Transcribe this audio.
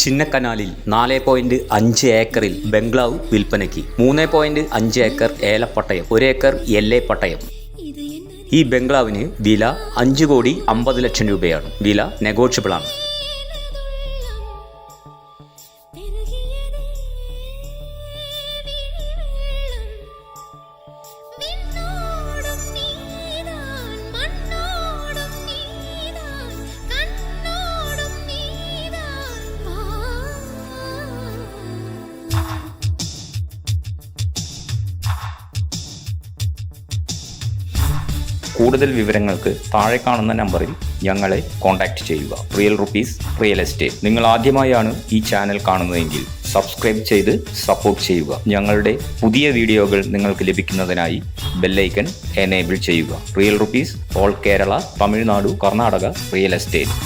ചിന്നക്കനാലിൽ 4.5 ഏക്കറിൽ ബംഗ്ലാവ് വിൽപ്പനയ്ക്ക്. 3.5 acre ഏലപ്പട്ടയം, 1 acre LA പട്ടയം. ഈ ബംഗ്ലാവിന് വില 5,50,00,000 രൂപയാണ്. വില നെഗോഷ്യബിൾ ആണ്. കൂടുതൽ വിവരങ്ങൾക്ക് താഴെ കാണുന്ന നമ്പറിൽ ഞങ്ങളെ കോൺടാക്റ്റ് ചെയ്യുക. Real rupees real estate. നിങ്ങൾ ആദ്യമായാണ് ഈ ചാനൽ കാണുന്നതെങ്കിൽ സബ്സ്ക്രൈബ് ചെയ്ത് സപ്പോർട്ട് ചെയ്യുക. ഞങ്ങളുടെ പുതിയ വീഡിയോകൾ നിങ്ങൾക്ക് ലഭിക്കുന്നതിനായി ബെല്ലൈക്കൺ എനേബിൾ ചെയ്യുക. Real rupees all Kerala, Tamil Nadu, Karnataka real estate.